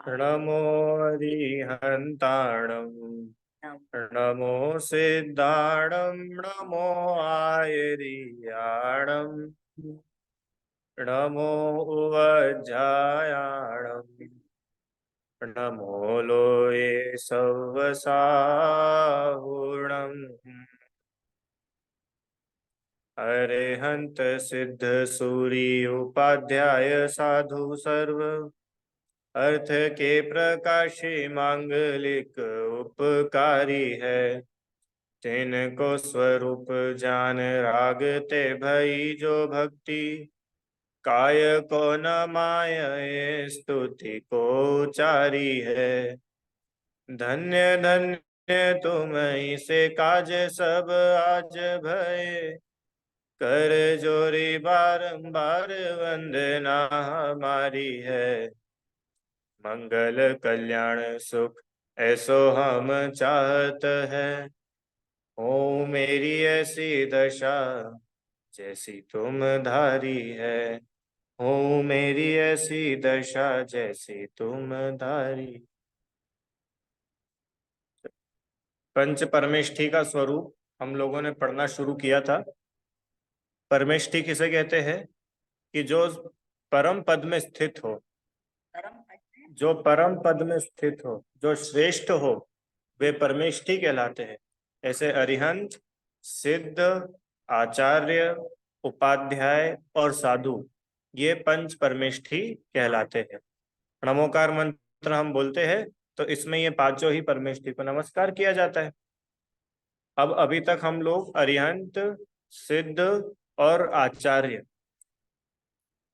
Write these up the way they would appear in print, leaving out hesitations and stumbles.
नमो हरिहन्ताणं नमो सिद्धाणं नमो आयर्याणं नमो उवज्जायाणं नमो लोये सवसाहुणम् अरिहंत सिद्ध सूरी उपाध्याय साधु सर्व अर्थ के प्रकाशी मांगलिक उपकारी है। तिनको स्वरूप जान रागते भई जो भक्ति काय को न माय स्तुति को चारी है। धन्य धन्य तुम से काज सब आज भय कर जोरी बारंबार वंदना हमारी है। मंगल कल्याण सुख ऐसो हम चाहत है। हो मेरी ऐसी दशा जैसी तुम धारी है। हो मेरी ऐसी दशा जैसी तुम धारी। पंच परमेष्ठी का स्वरूप हम लोगों ने पढ़ना शुरू किया था। परमेष्ठी किसे कहते हैं? कि जो परम पद में स्थित हो, जो परम पद में स्थित हो, जो श्रेष्ठ हो, वे परमेष्ठी कहलाते हैं। ऐसे अरिहंत, सिद्ध, आचार्य, उपाध्याय और साधु, ये पंच परमेष्ठी कहलाते हैं। नमोकार मंत्र हम बोलते हैं तो इसमें ये पांचों ही परमेष्ठी को नमस्कार किया जाता है। अब अभी तक हम लोग अरिहंत, सिद्ध और आचार्य,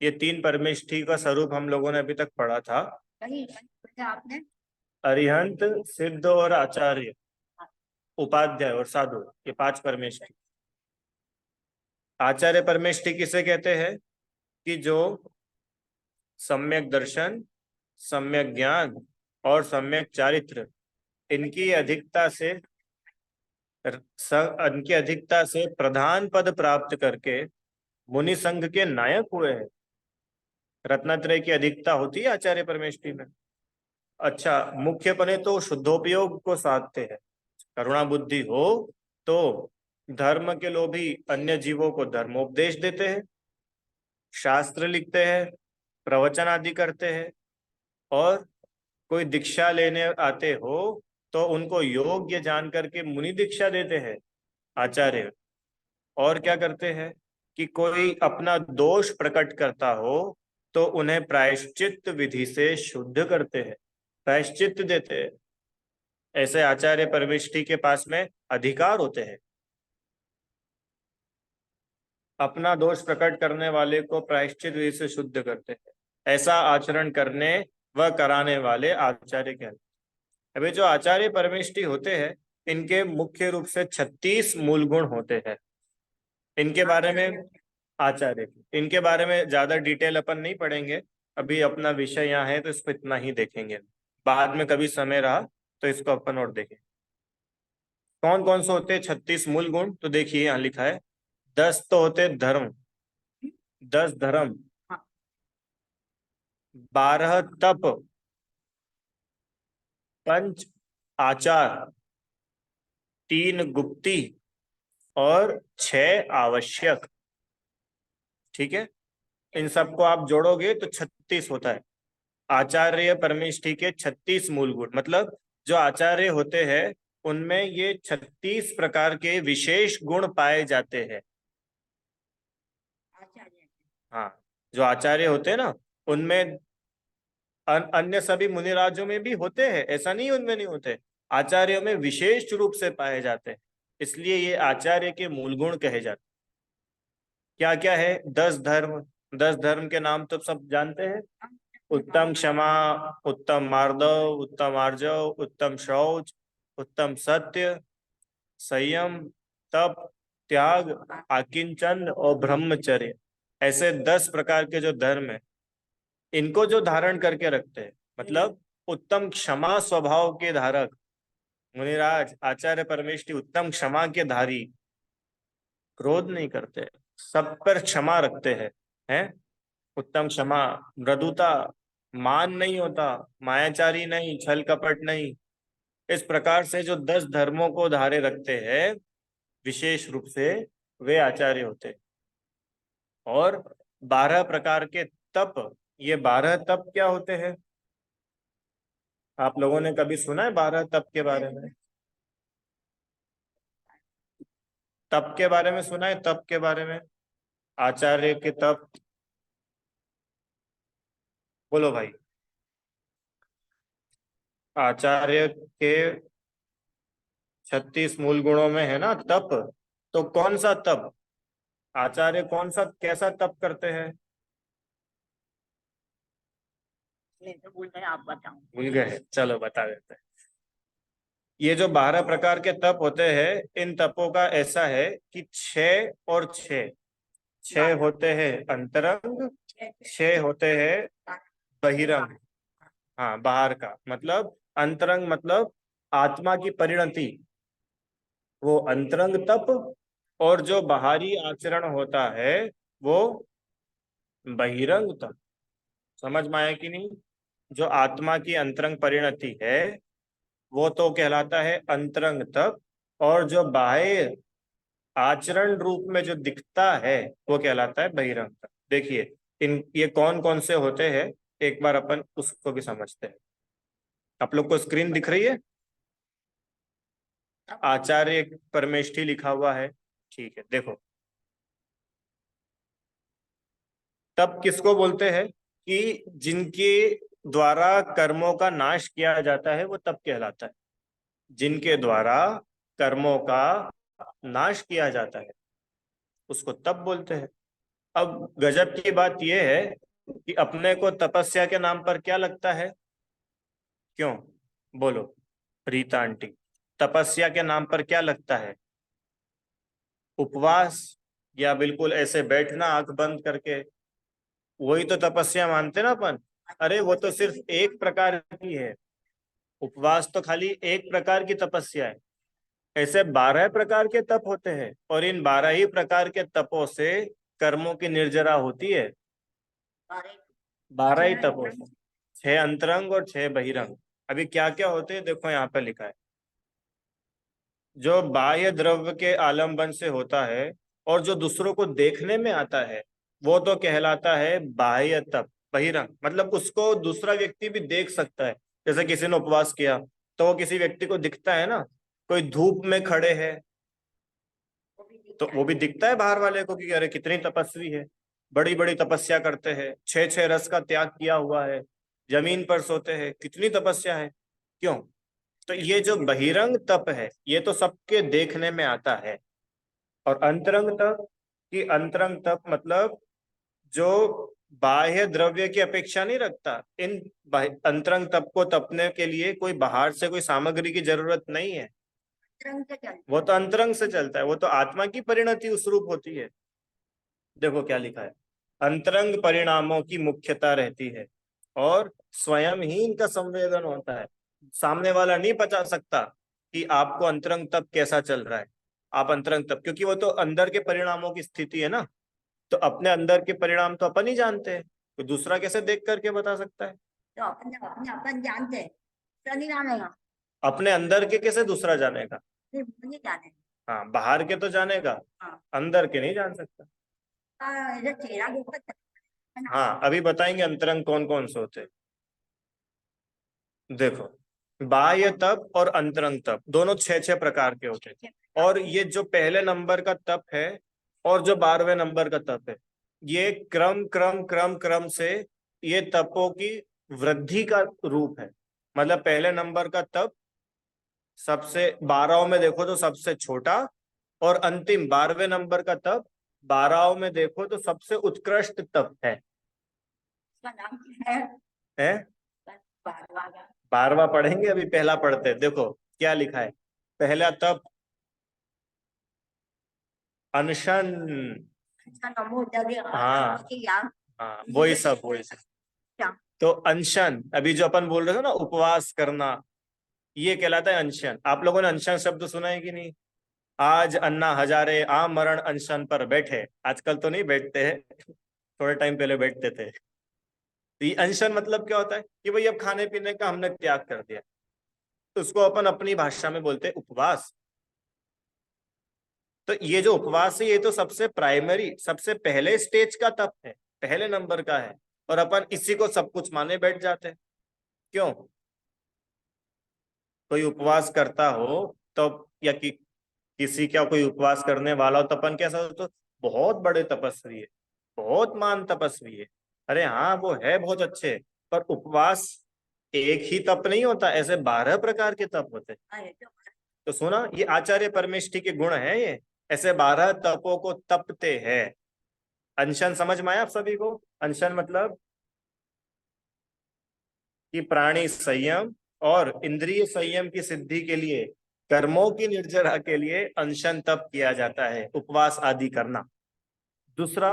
ये तीन परमेष्ठी का स्वरूप हम लोगों ने अभी तक पढ़ा था। आपने अरिहंत, सिद्ध और आचार्य, उपाध्याय और साधु, ये पांच परमेष्ठी। आचार्य परमेष्ठी किसे कहते हैं? कि जो सम्यक दर्शन, सम्यक ज्ञान और सम्यक चारित्र, इनकी अधिकता से इनकी अधिकता से प्रधान पद प्राप्त करके मुनि संघ के नायक हुए हैं। रत्नत्रय की अधिकता होती है आचार्य परमेष्ठी में। अच्छा, मुख्यपने तो शुद्धोपयोग को साधते हैं। करुणा बुद्धि हो तो धर्म के लोभी अन्य जीवों को धर्मोपदेश देते हैं, शास्त्र लिखते हैं, प्रवचन आदि करते हैं, और कोई दीक्षा लेने आते हो तो उनको योग्य जान करके मुनि दीक्षा देते हैं आचार्य। और क्या करते हैं कि कोई अपना दोष प्रकट करता हो तो उन्हें प्रायश्चित विधि से शुद्ध करते हैं, प्रायश्चित देते हैं। ऐसे आचार्य परमेष्ठी के पास में अधिकार होते हैं। अपना दोष प्रकट करने वाले को प्रायश्चित विधि से शुद्ध करते हैं। ऐसा आचरण करने व कराने वाले आचार्य कहलाते हैं। अभी जो आचार्य परमेष्ठी होते हैं, इनके मुख्य रूप से 36 मूल गुण होते हैं। इनके बारे में आचार्य, इनके बारे में ज्यादा डिटेल अपन नहीं पढ़ेंगे, अभी अपना विषय यहाँ है तो इसको इतना ही देखेंगे। बाद में कभी समय रहा तो इसको अपन और देखेंगे। कौन कौन से होते हैं 36 मूल गुण? तो देखिए यहाँ लिखा है 10 तो होते धर्म, 10 धर्म, 12 तप, 5 आचार, 3 गुप्ती और 6 आवश्यक। ठीक है, इन सबको आप जोड़ोगे तो 36 होता है। आचार्य परमेष्ठी के 36 मूल गुण, मतलब जो आचार्य होते हैं उनमें ये 36 प्रकार के विशेष गुण पाए जाते हैं। हाँ, जो आचार्य होते हैं ना, उनमें अन्य सभी मुनिराजों में भी होते हैं, ऐसा नहीं उनमें नहीं होते। आचार्यों में विशेष रूप से पाए जाते हैं, इसलिए ये आचार्य के मूल गुण कहे जाते हैं। क्या क्या है? 10 धर्म। 10 धर्म के नाम तो सब जानते हैं। उत्तम क्षमा, उत्तम मार्दव, उत्तम आर्जव, उत्तम शौच, उत्तम सत्य, संयम, तप, त्याग, आकिंचन और ब्रह्मचर्य। ऐसे 10 प्रकार के जो धर्म है, इनको जो धारण करके रखते हैं, मतलब उत्तम क्षमा स्वभाव के धारक मुनिराज आचार्य परमेष्ठी उत्तम क्षमा के धारी, क्रोध नहीं करते, सब पर क्षमा रखते हैं। उत्तम क्षमा, मृदुता, मान नहीं होता, मायाचारी नहीं, छल कपट नहीं। इस प्रकार से जो 10 धर्मों को धारे रखते हैं विशेष रूप से, वे आचार्य होते हैं। और 12 प्रकार के तप, ये 12 तप क्या होते हैं? आप लोगों ने कभी सुना है 12 तप के बारे में? तप के बारे में सुना है? तप के बारे में, आचार्य के तप, बोलो भाई। आचार्य के 36 मूल गुणों में है ना तप। तो कौन सा तप, आचार्य कौन सा कैसा तप करते हैं? मैं तो भूल गया, आप बताओ। भूल गए, चलो बता देते हैं। ये जो 12 प्रकार के तप होते हैं, इन तपों का ऐसा है कि 6 और 6, 6 होते हैं अंतरंग, 6 होते हैं बहिरंग। हाँ, बाहर का मतलब, अंतरंग मतलब आत्मा की परिणति, वो अंतरंग तप। और जो बाहरी आचरण होता है वो बहिरंग तप। समझ में आया कि नहीं? जो आत्मा की अंतरंग परिणति है वो तो कहलाता है अंतरंग तप, और जो बाह्य आचरण रूप में जो दिखता है वो कहलाता है बहिरंग तप। देखिए, इन ये कौन कौन से होते हैं, एक बार अपन उसको भी समझते हैं। आप लोग को स्क्रीन दिख रही है? आचार्य परमेष्ठी लिखा हुआ है, ठीक है। देखो, तप किसको बोलते हैं? कि जिनके द्वारा कर्मों का नाश किया जाता है वो तप कहलाता है। जिनके द्वारा कर्मों का नाश किया जाता है उसको तप बोलते हैं। अब गजब की बात यह है कि अपने को तपस्या के नाम पर क्या लगता है? क्यों, बोलो रीता आंटी, तपस्या के नाम पर क्या लगता है? उपवास, या बिल्कुल ऐसे बैठना आंख बंद करके, वही तो तपस्या मानते ना अपन। अरे वो तो सिर्फ एक प्रकार की है, उपवास तो खाली एक प्रकार की तपस्या है। ऐसे 12 प्रकार के तप होते हैं, और इन 12 ही प्रकार के तपों से कर्मों की निर्जरा होती है। 12 ही तपों से, 6 अंतरंग और 6 बहिरंग। अभी क्या क्या होते हैं देखो, यहाँ पे लिखा है। जो बाह्य द्रव्य के आलंबन से होता है और जो दूसरों को देखने में आता है वो तो कहलाता है बाह्य तप, बहिरंग। मतलब उसको दूसरा व्यक्ति भी देख सकता है। जैसे किसी ने उपवास किया तो वो किसी व्यक्ति को दिखता है ना। कोई धूप में खड़े हैं तो वो भी दिखता है बाहर वाले को कि अरे कितनी तपस्वी है, बड़ी बड़ी तपस्या करते हैं, 6 6 रस का त्याग किया हुआ है, जमीन पर सोते हैं, कितनी तपस्या है। क्यों? तो ये जो बहिरंग तप है ये तो सबके देखने में आता है। और अंतरंग तप, कि अंतरंग तप मतलब जो बाह्य द्रव्य की अपेक्षा नहीं रखता। इन अंतरंग तप को तपने के लिए कोई बाहर से कोई सामग्री की जरूरत नहीं है, वो तो अंतरंग से चलता है, वो तो आत्मा की परिणति उस रूप होती है। देखो क्या लिखा है, अंतरंग परिणामों की मुख्यता रहती है और स्वयं ही इनका संवेदन होता है। सामने वाला नहीं बता सकता कि आपको अंतरंग तप कैसा चल रहा है। आप अंतरंग तप, क्योंकि वो तो अंदर के परिणामों की स्थिति है ना। तो अपने अंदर के परिणाम तो अपन ही जानते हैं, तो दूसरा कैसे देख करके बता सकता है? तो अपन अपने अपन जानते हैं, तो नहीं जानेगा। अपने अंदर के कैसे दूसरा जानेगा? नहीं जाने। हाँ, बाहर के तो जानेगा, हाँ। अंदर के नहीं जान सकता। इधर चेहरा के ऊपर है ना। हाँ, अभी बताएंगे अंतरंग कौन कौन से होते हैं। देखो, बाह्य तप और अंतरंग तप दोनों 6 6 प्रकार के होते हैं। और ये जो पहले नंबर का तप है और जो 12वें नंबर का तप है, ये क्रम क्रम क्रम क्रम से ये तपों की वृद्धि का रूप है। मतलब पहले नंबर का तप सबसे 12 में देखो तो सबसे छोटा, और अंतिम 12वें नंबर का तप 12 में देखो तो सबसे उत्कृष्ट तप है। उसका नाम क्या है? है, बारहवां। 12वां पढ़ेंगे, अभी पहला पढ़ते हैं। देखो क्या लिखा है, पहला तप अनशन। इसका नमो जगे हाँ, यार। हाँ वही सब, वही सब। क्या? तो अनशन, अभी जो अपन बोल रहे थे ना उपवास करना, ये कहलाता है अनशन। आप लोगों ने अनशन शब्द सुना है कि नहीं? आज अन्ना हजारे आम मरण अनशन पर बैठे, आजकल तो नहीं बैठते हैं, थोड़े टाइम पहले बैठते थे। तो ये अनशन मतलब क्या होता है कि भाई अब खाने पीने का हमने त्याग कर दिया, तो उसको अपन अपनी भाषा में बोलते हैं उपवास। तो ये जो उपवास है ये तो सबसे प्राइमरी, सबसे पहले स्टेज का तप है, पहले नंबर का है, और अपन इसी को सब कुछ माने बैठ जाते हैं। क्यों? कोई उपवास करता हो तो, या किसी का कोई उपवास करने वाला हो तो अपन क्या सोचते, बहुत बड़े तपस्वी है, बहुत महान तपस्वी है। अरे हाँ वो है बहुत अच्छे, पर उपवास एक ही तप नहीं होता, ऐसे 12 प्रकार के तप होते हैं। अरे तो सुना, ये आचार्य परमेष्ठी के गुण है ये, ऐसे 12 तपों को तपते हैं। अनशन समझ में आया आप सभी को? अनशन मतलब कि प्राणी संयम और इंद्रिय संयम की सिद्धि के लिए, कर्मों की निर्जरा के लिए अनशन तप किया जाता है, उपवास आदि करना। दूसरा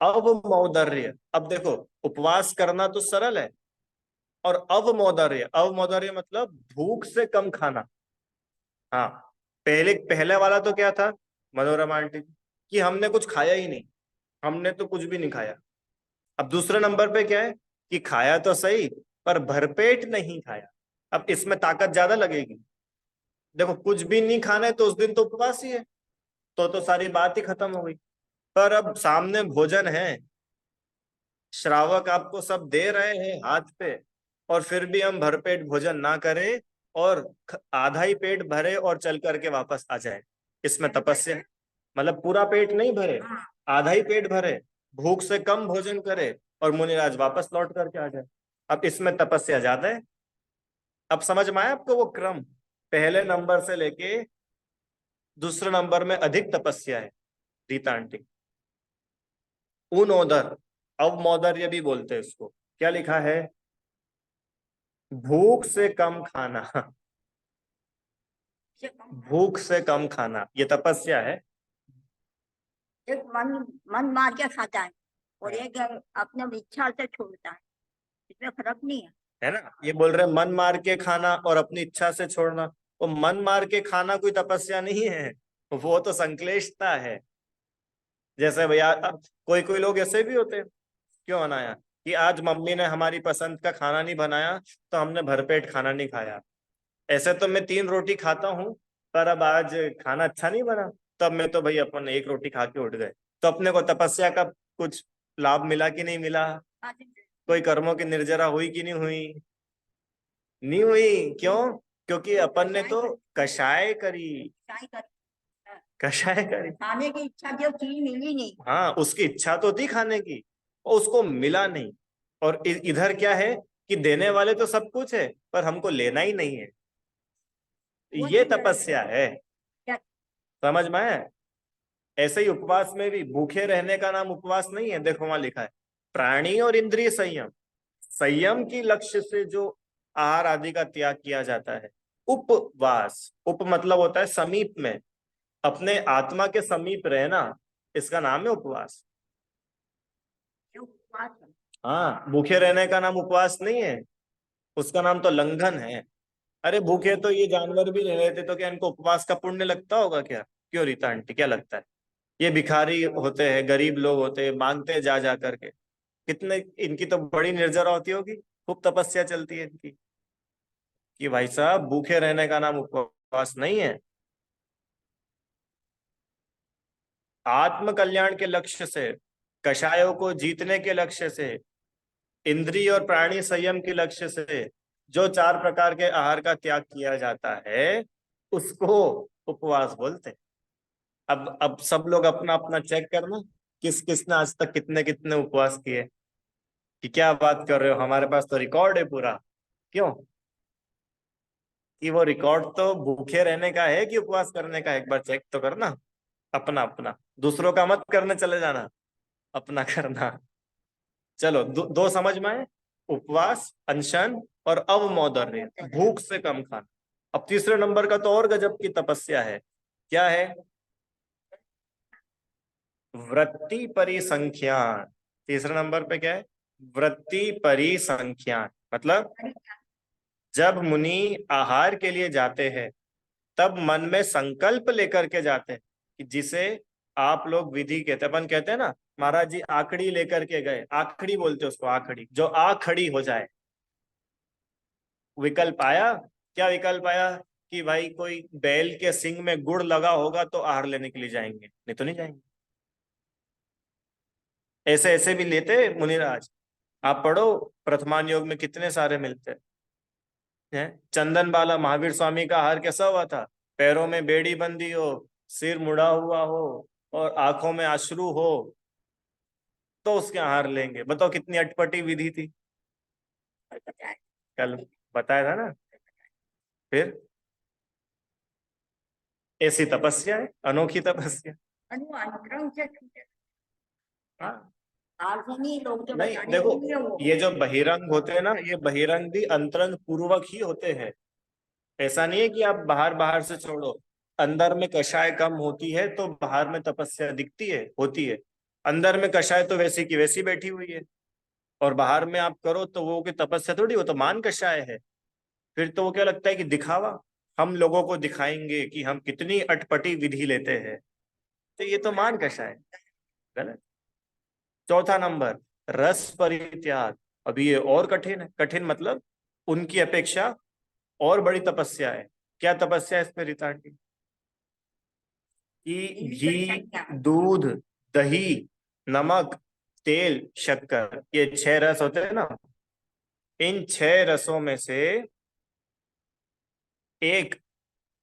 अवमौदर्य। अब देखो, उपवास करना तो सरल है, और अवमौदर्य, अवमौदर्य मतलब भूख से कम खाना। हाँ, पहले वाला तो क्या था मनोरमा आंटी, कि हमने कुछ खाया ही नहीं, हमने तो कुछ भी नहीं खाया। अब दूसरे नंबर पे क्या है कि खाया तो सही, पर भरपेट नहीं खाया। अब इसमें ताकत ज्यादा लगेगी। देखो, कुछ भी नहीं खाना है तो उस दिन तो उपवास ही है, तो सारी बात ही खत्म हो गई। पर अब सामने भोजन है, श्रावक आपको सब दे रहे हैं हाथ पे, और फिर भी हम भरपेट भोजन ना करें, और आधा ही पेट भरे और चल करके वापस आ जाए, इसमें तपस्या है। मतलब पूरा पेट नहीं भरे, हाँ, आधा ही पेट भरे, भूख से कम भोजन करे, और मुनिराज वापस लौट करके आ जाए। अब इसमें तपस्या ज्यादा है। अब समझ में आया आपको वो क्रम? पहले नंबर से लेके दूसरे नंबर में अधिक तपस्या है। रीता आंटी, उनोदर, अवमौदर्य भी बोलते हैं इसको। क्या लिखा है? भूख से कम खाना। से कम। भूख से कम खाना, ये तपस्या है। एक मन मन मार के खाता है, और एक अपने इच्छा से छोड़ता है, इसमें फर्क नहीं है। है ना? ये बोल रहे मन मार के खाना और अपनी इच्छा से छोड़ना। वो मन मार के खाना कोई तपस्या नहीं है, वो तो संक्लेशता है। जैसे भैया, अब कोई कोई लोग ऐसे भी होते हैं, क्यों बनाया कि आज मम्मी ने हमारी पसंद का खाना नहीं बनाया, तो हमने भरपेट खाना नहीं खाया। ऐसे तो मैं 3 रोटी खाता हूँ, पर अब आज खाना अच्छा नहीं बना, तब मैं तो भाई अपन 1 रोटी खा के उठ गए। तो अपने को तपस्या का कुछ लाभ मिला कि नहीं मिला? कोई कर्मों की निर्जरा हुई कि नहीं हुई? नहीं हुई। क्यों? क्योंकि अपन ने तो कषाय करी, कषाय करी। खाने की इच्छा जो चीज मिली नहीं। हाँ, उसकी इच्छा तो थी खाने की, और उसको मिला नहीं। और इधर क्या है कि देने वाले तो सब कुछ है, पर हमको लेना ही नहीं है। वो ये तो तपस्या है। क्या- समझ में आया? ऐसे ही उपवास में भी भूखे रहने का नाम उपवास नहीं है। देखो वहां लिखा है प्राणी और इंद्रिय संयम, संयम की लक्ष्य से जो आहार आदि का त्याग किया जाता है, उपवास। उप मतलब होता है समीप में, अपने आत्मा के समीप रहना, इसका नाम है उपवास। ये उपवास है। हाँ, भूखे रहने का नाम उपवास नहीं है, उसका नाम तो लंघन है। अरे भूखे तो ये जानवर भी रह रहे थे, तो क्या इनको उपवास का पुण्य लगता होगा क्या? क्यों रीता आंटी, क्या लगता है? ये भिखारी होते हैं, गरीब लोग होते हैं, मांगते हैं जा जा करके, कितने इनकी तो बड़ी निर्जरा होती होगी, खूब तपस्या चलती है इनकी। कि भाई साहब, भूखे रहने का नाम उपवास नहीं है। आत्म कल्याण के लक्ष्य से, कषायों को जीतने के लक्ष्य से, इंद्रिय और प्राणी संयम के लक्ष्य से जो 4 प्रकार के आहार का त्याग किया जाता है, उसको उपवास बोलते हैं। अब सब लोग अपना अपना चेक करना, किस किसने आज तक कितने कितने उपवास किए। कि क्या बात कर रहे हो, हमारे पास तो रिकॉर्ड है पूरा। क्यों? कि वो रिकॉर्ड तो भूखे रहने का है कि उपवास करने का है, एक बार चेक तो करना अपना अपना। दूसरों का मत करने चले जाना, अपना करना। चलो, दो समझ में आए, उपवास, अनशन और अवमौदर्य, भूख से कम खाना। अब तीसरे नंबर का तो और गजब की तपस्या है। क्या है? वृत्ति परिसंख्यान। तीसरे नंबर पे क्या है? वृत्ति परिसंख्यान। मतलब जब मुनि आहार के लिए जाते हैं, तब मन में संकल्प लेकर के जाते हैं, कि जिसे आप लोग विधि कहते हैं, अपन कहते हैं ना महाराज जी आखड़ी लेकर के गए, आखड़ी बोलते उसको, आखड़ी, जो आ खड़ी हो जाए। विकल्प आया, क्या विकल्प आया? कि भाई कोई बैल के सिंग में गुड़ लगा होगा तो आहार लेने के लिए जाएंगे, नहीं तो नहीं जाएंगे। ऐसे ऐसे भी लेते मुनिराज, आप पढ़ो प्रथमान योग में कितने सारे मिलते हैं। चंदन बाला महावीर स्वामी का हार कैसा हुआ था? पैरों में बेड़ी बंधी हो, सिर मुड़ा हुआ हो और आंखों में अश्रु हो तो उसके हार लेंगे। बताओ कितनी अटपटी विधि थी। और बताए कल बताया था ना। फिर ऐसी तपस्या है, अनोखी तपस्या। अनुअंतरंग से छूटे, हाँ, बाहर से नहीं, लोग जो नहीं बताने देखो, के लिए वो ये जो बहिरंग होते हैं ना, ये बहिरंग भी अंतरंग पूर्वक ही होते हैं। ऐसा नहीं है कि आप बाहर बाहर से छोड़ो। अंदर में कषाय कम होती है तो बाहर में तपस्या दिखती है, होती है। अंदर में कषाय तो वैसी की वैसी बैठी हुई है, और बाहर में आप करो तो वो की तपस्या थोड़ी, वो तो मान कषाय है। फिर तो वो क्या लगता है कि दिखावा, हम लोगों को दिखाएंगे कि हम कितनी अटपटी विधि लेते हैं। तो ये तो मान कषाय, गलत। चौथा नंबर, रस परित्याग। अभी ये और कठिन है, कठिन मतलब उनकी अपेक्षा और बड़ी तपस्या है। क्या तपस्या है इसमें रीता कि जीवित संज्ञा। घी, दूध, दही, नमक, तेल, शक्कर, ये 6 रस होते हैं ना। इन 6 रसों में से एक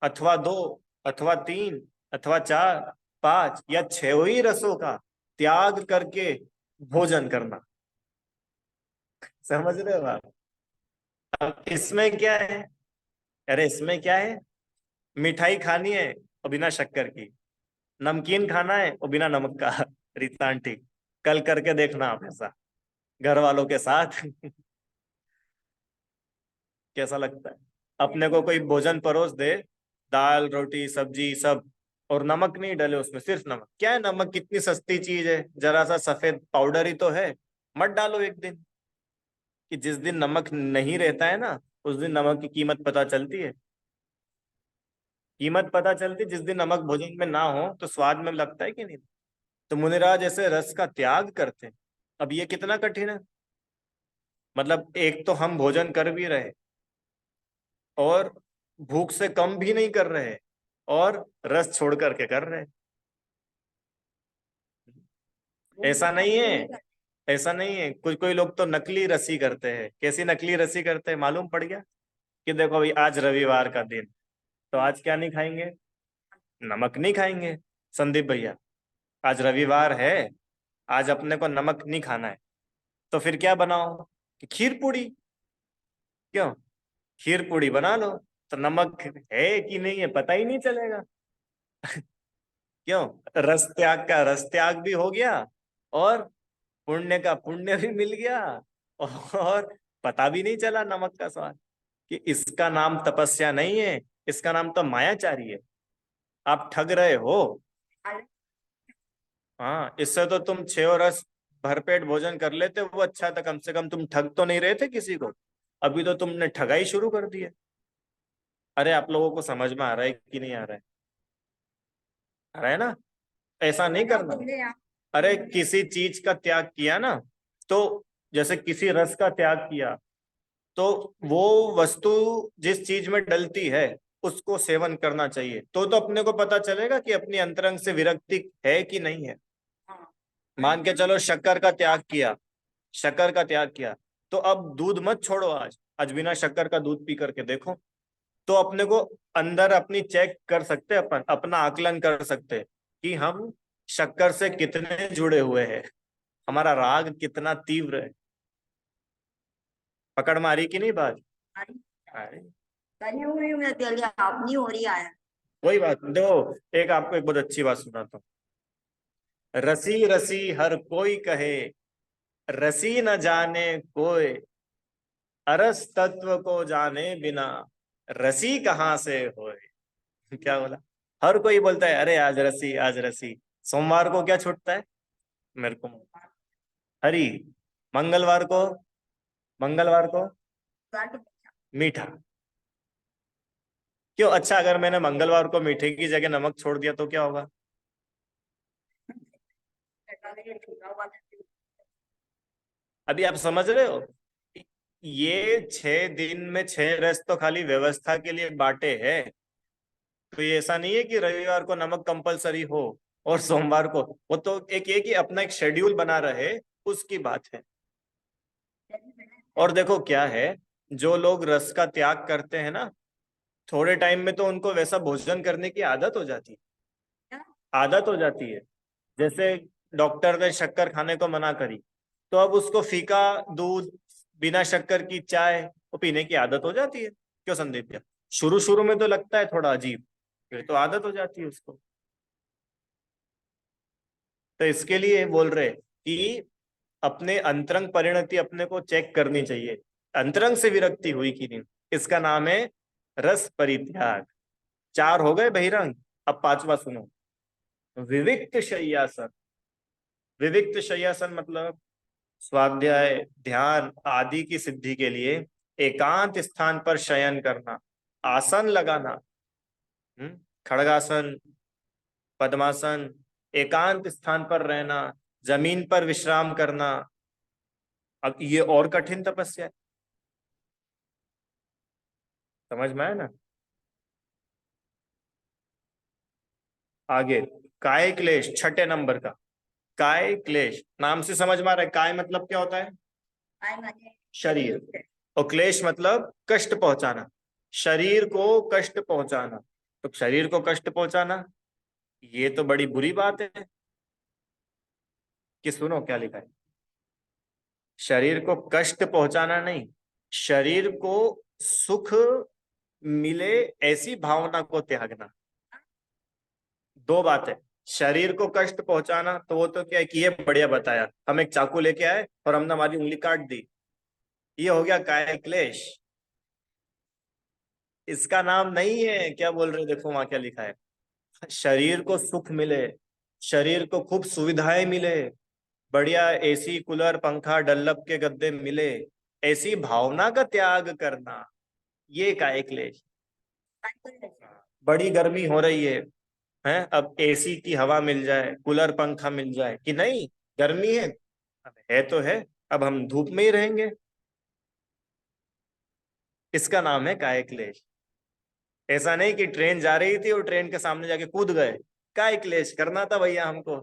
अथवा दो अथवा तीन अथवा चार, पांच या 6 ही रसों का त्याग करके भोजन करना। समझ रहे हो आप? अब इसमें क्या है? अरे इसमें क्या है? मिठाई खानी है और बिना शक्कर की, नमकीन खाना है और बिना नमक का। रीता आंटी, कल करके देखना आप ऐसा घर वालों के साथ। कैसा लगता है? अपने को कोई भोजन परोस दे, दाल रोटी सब्जी सब, और नमक नहीं डले उसमें, सिर्फ नमक। क्या है नमक, कितनी सस्ती चीज है, जरा सा सफेद पाउडर ही तो है। मत डालो एक दिन, कि जिस दिन नमक नहीं रहता है ना, उस दिन नमक की कीमत पता चलती है। कीमत पता चलती जिस दिन नमक भोजन में ना हो, तो स्वाद में लगता है कि नहीं। तो मुनिराज ऐसे रस का त्याग करते हैं। अब ये कितना कठिन है। मतलब एक तो हम भोजन कर भी रहे, और भूख से कम भी नहीं कर रहे, और रस छोड़ करके कर रहे। वो ऐसा सब नहीं तो है, नहीं करते। ऐसा नहीं है। कोई कोई लोग तो नकली रसी करते हैं। कैसी नकली रसी करते हैं मालूम पड़ गया? कि देखो भाई आज रविवार का दिन, तो आज क्या नहीं खाएंगे? नमक नहीं खाएंगे। संदीप भैया, आज रविवार है, आज अपने को नमक नहीं खाना है। तो फिर क्या बनाओ? कि खीर पूड़ी। क्यों? खीर पूड़ी बना लो, तो नमक है कि नहीं है पता ही नहीं चलेगा। क्यों? रस त्याग का रस त्याग भी हो गया, और पुण्य का पुण्य भी मिल गया, और पता भी नहीं चला नमक का स्वाद। कि इसका नाम तपस्या नहीं है, इसका नाम तो मायाचारी है। आप ठग रहे हो। हाँ, इससे तो तुम 6 रस भरपेट भोजन कर लेते वो अच्छा था, कम से कम तुम ठग तो नहीं रहे थे किसी को। अभी तो तुमने ठगाई शुरू कर दी है। अरे आप लोगों को समझ में आ रहा है कि नहीं आ रहा है? आ रहा है ना? ऐसा नहीं बना करना। बोले आप। अरे किसी चीज का त्याग किया ना, तो जैसे किसी रस का त्याग किया, तो वो वस्तु जिस चीज में डलती है उसको सेवन करना चाहिए। तो अपने को पता चलेगा कि अपनी अंतरंग से विरक्ति है कि नहीं है। हाँ, मान के चलो शक्कर का त्याग किया, शक्कर का त्याग किया, तो अब दूध मत छोड़ो। आज आज बिना शक्कर का दूध पी करके देखो, तो अपने को अंदर अपनी चेक कर सकते हैं, अपन अपना आकलन कर सकते हैं कि हम शक्कर से कितने जुड़े हुए हैं, हमारा राग कितना तीव्र है। पकड़ मारी कि नहीं बात? हमारी अरे करी हुई मैं तेल अपनी हो रही है। कोई बात नहीं। देखो एक आपको एक बहुत अच्छी बात सुनाता हूँ। रसी रसी हर कोई कहे, रसी न जाने कोई, अरस तत्व को जाने बिना रसी कहाँ से होए। क्या बोला? हर कोई बोलता है अरे आज रसी आज रसी। सोमवार को क्या छूटता है मेरे को? हरी। मंगलवार को, मंगलवार को मीठा। क्यों? अच्छा अगर मैंने मंगलवार को मीठे की जगह नमक छोड़ दिया तो क्या होगा? ये छूटा हुआ था। अभी आप समझ रहे हो, ये 6 दिन में 6 रस तो खाली व्यवस्था के लिए बांटे हैं। तो ये ऐसा नहीं है कि रविवार को नमक कंपलसरी हो और सोमवार को, वो तो एक ये कि अपना एक शेड्यूल बना रहे, उसकी बात है। और देखो क्या है, जो लोग रस का त्याग करते हैं ना, थोड़े टाइम में तो उनको वैसा भोजन करने की आदत हो जाती है, आदत हो जाती है। जैसे डॉक्टर ने शक्कर खाने को मना करी, तो अब उसको फीका दूध, बिना शक्कर की चाय वो पीने की आदत हो जाती है। क्यों संदीप? क्या शुरू शुरू में तो लगता है थोड़ा अजीब, फिर तो आदत हो जाती है उसको। तो इसके लिए बोल रहे कि अपने अंतरंग परिणति अपने को चेक करनी चाहिए, अंतरंग से विरक्ति हुई कि नहीं। इसका नाम है रस परित्याग। 4 हो गए बहिरंग, अब 5वां सुनो, विविक्त शय्यासन। विविक्त शय्यासन मतलब स्वाध्याय, ध्यान आदि की सिद्धि के लिए एकांत स्थान पर शयन करना, आसन लगाना। खड़गासन, पद्मासन, एकांत स्थान पर रहना, जमीन पर विश्राम करना। अब ये और कठिन तपस्या है, समझ में आया ना? आगे काय क्लेश, 6 नंबर का। काय क्लेश नाम से समझ में आ रहा है, काय मतलब क्या होता है? आए माने शरीर, और क्लेश मतलब कष्ट पहुंचाना, शरीर को कष्ट पहुंचाना। तो शरीर को कष्ट पहुंचाना ये तो बड़ी बुरी बात है। कि सुनो क्या लिखा है, शरीर को कष्ट पहुंचाना नहीं, शरीर को सुख मिले ऐसी भावना को त्यागना। 2 बातें। शरीर को कष्ट पहुंचाना तो वो तो क्या है कि ये बढ़िया बताया, हम एक चाकू लेके आए और हमने हमारी उंगली काट दी, ये हो गया काय क्लेश। इसका नाम नहीं है, क्या बोल रहे हो, देखो वहां क्या लिखा है, शरीर को सुख मिले, शरीर को खूब सुविधाएं मिले, बढ़िया एसी कूलर पंखा डल्लब के गद्दे मिले, ऐसी भावना का त्याग करना, ये काय क्लेश। बड़ी गर्मी हो रही है, अब एसी की हवा मिल जाए, कूलर पंखा मिल जाए कि नहीं, गर्मी है, अब है तो है, अब हम धूप में ही रहेंगे। इसका नाम है काय क्लेश। ऐसा नहीं कि ट्रेन जा रही थी और ट्रेन के सामने जाके कूद गए, काय क्लेश करना था भैया हमको।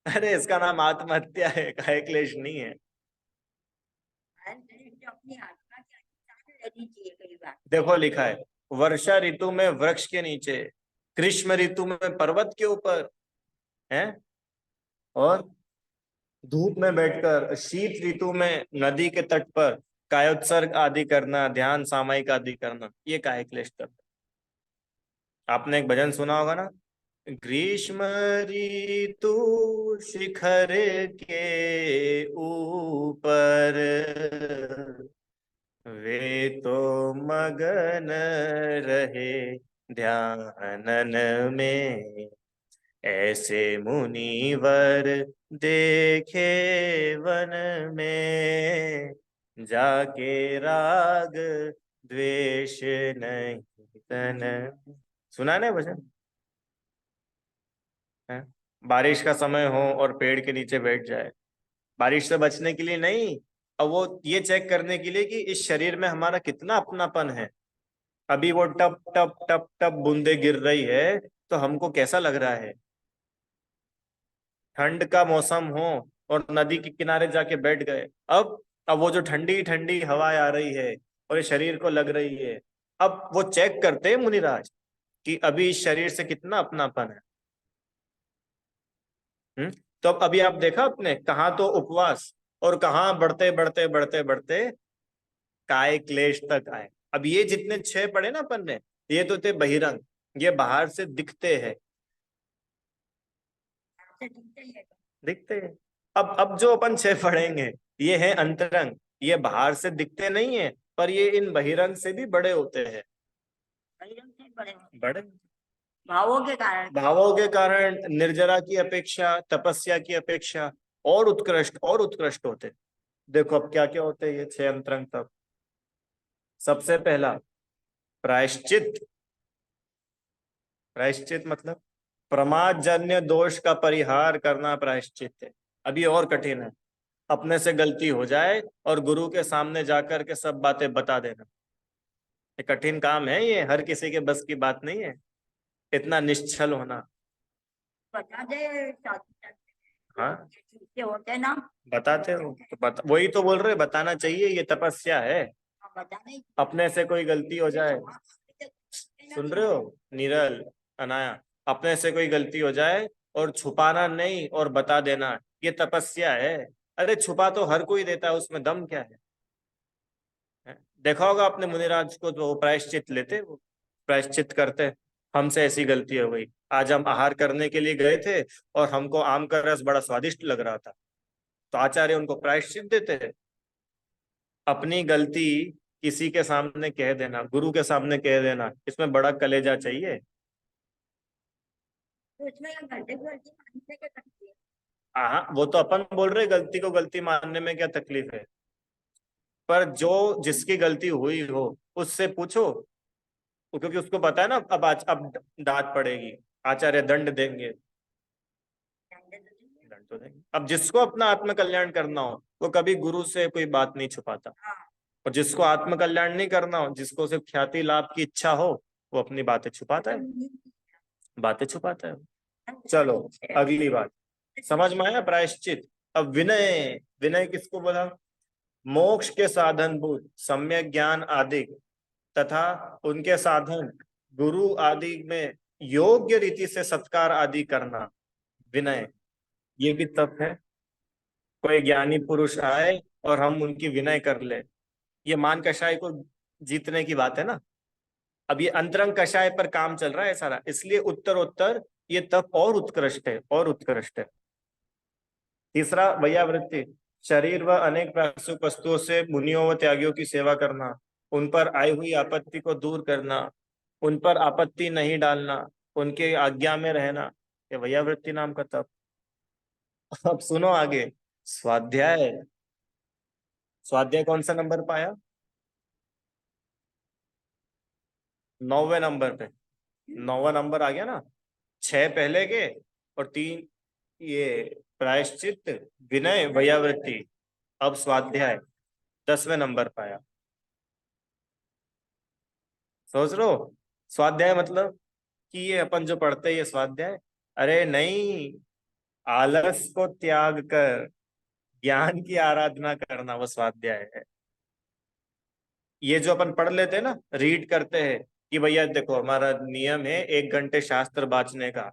अरे इसका नाम आत्महत्या है, काय क्लेश नहीं है। अपनी आत्मा के अनुसार लेनी चाहिए कई बार। देखो लिखा है, वर्षा ऋतु में वृक्ष के नीचे, ग्रीष्म ऋतु में पर्वत के ऊपर है, और धूप में बैठकर, शीत ऋतु में नदी के तट पर कायोत्सर्ग आदि करना, ध्यान सामायिक आदि करना, ये काहे क्लेश करना। आपने एक भजन सुना होगा ना, ग्रीष्म ऋतु शिखर के ऊपर वे तो मगन रहे ध्यानन में, ऐसे मुनिवर देखे वन में, जाके राग द्वेष नहीं तन। सुना ना भजन है? बारिश का समय हो और पेड़ के नीचे बैठ जाए, बारिश से बचने के लिए नहीं, अब वो ये चेक करने के लिए कि इस शरीर में हमारा कितना अपनापन है। अभी वो टप टप टप टप बूंदे गिर रही है तो हमको कैसा लग रहा है। ठंड का मौसम हो और नदी के किनारे जाके बैठ गए, अब वो जो ठंडी ठंडी हवा आ रही है और ये शरीर को लग रही है, अब वो चेक करते हैं मुनिराज कि अभी इस शरीर से कितना अपनापन है। तो अब अभी आप देखा आपने, कहाँ तो उपवास और कहाँ बढ़ते बढ़ते बढ़ते बढ़ते काय क्लेश तक आए। अब ये जितने 6 पढ़े ना अपन ने, ये तो थे बहिरंग, ये बाहर से दिखते हैं, दिखते हैं। अब जो अपन 6 पढ़ेंगे ये है अंतरंग, ये बाहर से दिखते नहीं है, पर ये इन बहिरंग से भी बड़े होते हैं। बड़े भावों के कारण। भावों के कारण निर्जरा की अपेक्षा, तपस्या की अपेक्षा और उत्कृष्ट होते। देखो अब क्या क्या होते हैं ये 6 अंतरंग तप। सबसे पहला प्रायश्चित। प्रायश्चित मतलब प्रमादजन्य दोष का परिहार करना प्रायश्चित है। अब ये और कठिन है, अपने से गलती हो जाए और गुरु के सामने जाकर के सब बातें बता देना। ये कठिन काम है, ये हर किसी के बस की बात नहीं है, इतना निश्चल होना। बता दे हाँ, चीजें होते ना। बताते हो तो बता, वही तो बोल रहे, बताना चाहिए, ये तपस्या है। बता नहीं। अपने से कोई गलती हो जाए, सुन रहे हो नीरल, अनाया, अपने से कोई गलती हो जाए और छुपाना नहीं और बता देना, ये तपस्या है। अरे छुपा तो हर कोई देता है, उसमें दम क्या है? देखा होगा आपने मुनिराज को, तो वो प्रायश्चित लेते, वो प्रायश्चित करते, हमसे ऐसी गलती हो गई, आज हम आहार करने के लिए गए थे और हमको आम का रस बड़ा स्वादिष्ट लग रहा था, तो आचार्य उनको प्रायश्चित देते हैं। अपनी गलती किसी के सामने कह देना, गुरु के सामने कह देना, इसमें बड़ा कलेजा चाहिए। तो इसमें ये घंटे की गलती मानने के सकती है। हाँ, वो तो अपन बोल रहे गलती को गलती मानने में क्या तकलीफ है, पर जो जिसकी गलती हुई हो उससे पूछो, क्योंकि उसको पता है ना अब डांट पड़ेगी, आचार्य दंड देंगे। घंटे तो नहीं है। दंड तो देंगे। अब जिसको अपना आत्म कल्याण करना हो वो कभी गुरु से कोई बात नहीं छुपाता, हाँ। और जिसको आत्म कल्याण नहीं करना हो, जिसको सिर्फ ख्याति लाभ की इच्छा हो, वो अपनी बातें छुपाता है, बातें छुपाता है। चलो अगली बात, समझ में आया प्रायश्चित। अब विनय, विनय किसको बोला? मोक्ष के साधन भूत सम्यक ज्ञान आदि तथा उनके साधन गुरु आदि में योग्य रीति से सत्कार आदि करना, विनय। ये भी तप है। कोई ज्ञानी पुरुष आए और हम उनकी विनय कर ले, ये मान कषाय को जीतने की बात है ना। अब ये अंतरंग कषाय पर काम चल रहा है सारा, इसलिए उत्तर उत्तर ये तप और उत्कृष्ट है, और उत्कृष्ट है। तीसरा वैयावृत्ति, शरीर व अनेक प्राकृतिक वस्तुओं से मुनियों व त्यागियों की सेवा करना, उन पर आई हुई आपत्ति को दूर करना, उन पर आपत्ति नहीं डालना, उनके आज्ञा में रहना, ये वैयावृत्ति नाम का तप। अब सुनो आगे, स्वाध्याय। स्वाध्याय कौन सा नंबर पाया? 9वें नंबर पे। 9वां नंबर आ गया ना, 6 पहले के और 3 ये प्रायश्चित, विनय, वैयावृत्ति, अब स्वाध्याय 10वें नंबर पाया। सोच रो, स्वाध्याय मतलब कि ये अपन जो पढ़ते हैं ये स्वाध्याय? अरे नहीं, आलस को त्याग कर ज्ञान की आराधना करना वो स्वाध्याय है। ये जो अपन पढ़ लेते हैं ना, रीड करते हैं कि भैया देखो हमारा नियम है 1 घंटे शास्त्र बांचने का,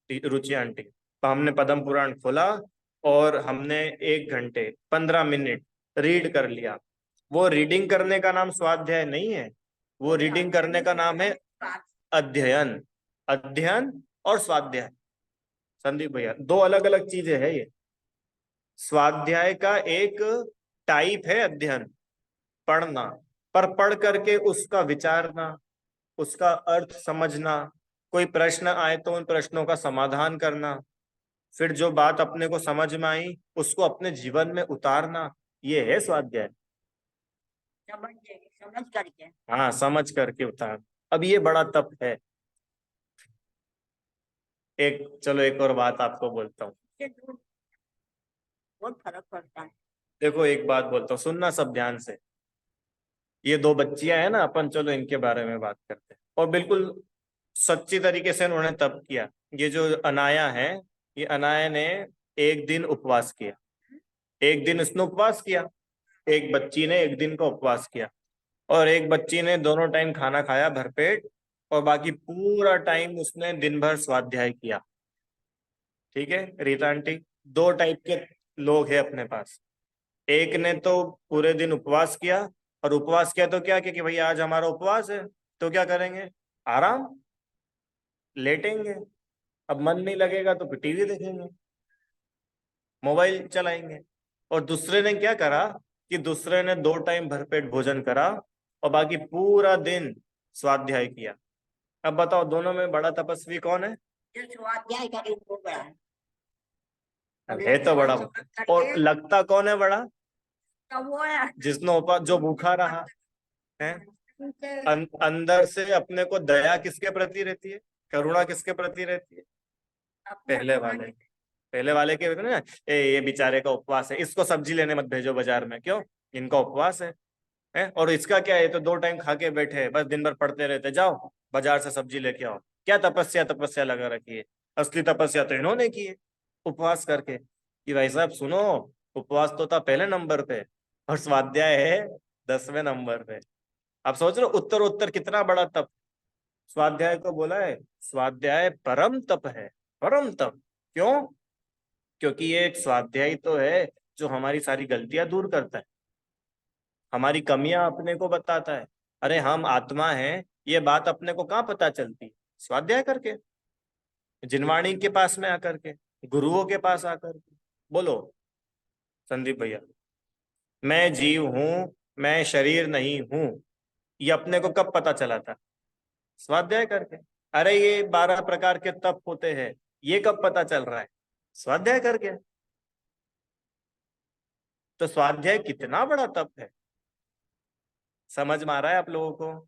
रुचि आंटी, तो हमने पद्म पुराण खोला और हमने 1 घंटे 15 मिनट रीड कर लिया। वो रीडिंग करने का नाम स्वाध्याय नहीं है, वो रीडिंग करने का नाम है अध्ययन। अध्ययन और स्वाध्याय, संदीप भैया, दो अलग अलग चीजें है ये। स्वाध्याय का एक टाइप है अध्ययन, पढ़ना, पर पढ़ करके उसका विचारना, उसका अर्थ समझना, कोई प्रश्न आए तो उन प्रश्नों का समाधान करना, फिर जो बात अपने को समझ में आई उसको अपने जीवन में उतारना, ये है स्वाध्याय। समझ करके। हाँ, समझ करके उतार। अब ये बड़ा तप है। एक, चलो एक और बात आपको बोलता हूँ। इससे दूर बहुत फर्क पड़ता है। देखो एक बात बोलता हूँ, सुनना सब ध्यान से। ये 2 बच्चियां हैं ना, अपन चलो इनके बारे में बात करते हैं, और बिल्कुल सच्ची तरीके से उन्होंने तप किया। ये जो अनाया है, ये अनाया ने एक दिन उपवास किया, एक दिन उसने उपवास किया, एक बच्ची ने एक दिन का उपवास किया, और एक बच्ची ने दोनों टाइम खाना खाया भरपेट, और बाकी पूरा टाइम उसने दिन भर स्वाध्याय किया। ठीक है रीता आंटी, 2 टाइप के लोग हैं अपने पास। एक ने तो पूरे दिन उपवास किया, और उपवास किया तो क्या किया कि भैया आज हमारा उपवास है, तो क्या करेंगे? आराम, लेटेंगे। अब मन नहीं लगेगा तो फिर टीवी देखेंगे, मोबाइल चलाएंगे। और दूसरे ने क्या करा कि दूसरे ने 2 टाइम भरपेट भोजन करा और बाकी पूरा दिन स्वाध्याय किया। अब बताओ दोनों में बड़ा तपस्वी कौन है? जो स्वाध्याय करे वो बड़ा है। अब है तो बड़ा, और करके लगता कौन है बड़ा? तो वो है। जिसने उपवास, जो भूखा रहा है। उनसे अंदर से अपने को दया किसके प्रति रहती है, करुणा किसके प्रति रहती है? अपने पहले वाले। पहले वाले के ना, ये बेचारे का उपवास है, इसको सब्जी लेने मत भेजो बाजार में, क्यों? इनका उपवास है? और इसका क्या है, ये तो 2 टाइम खा के बैठे हैं, बस दिन भर पढ़ते रहते, जाओ बाजार से सब्जी लेके आओ। क्या तपस्या तपस्या लगा रखी है? असली तपस्या तो इन्होंने की है, उपवास करके। कि भाई साहब सुनो, उपवास तो था पहले नंबर पे, और स्वाध्याय है 10वें नंबर पे। आप सोच रहे हो उत्तर उत्तर कितना बड़ा तप। स्वाध्याय को बोला है, स्वाध्याय परम तप है, परम तप। क्यों? क्योंकि ये एक स्वाध्याय तो है जो हमारी सारी गलतियां दूर करता है, हमारी कमियां अपने को बताता है। अरे हम आत्मा हैं, ये बात अपने को कहाँ पता चलती? स्वाध्याय करके, जिनवाणी के पास में आकर के, गुरुओं के पास आकर के। बोलो संदीप भैया, मैं जीव हूं, मैं शरीर नहीं हूं, ये अपने को कब पता चला था? स्वाध्याय करके। अरे ये 12 प्रकार के तप होते हैं, ये कब पता चल रहा है? स्वाध्याय करके। तो स्वाध्याय कितना बड़ा तप है, समझ में आ रहा है आप लोगों को?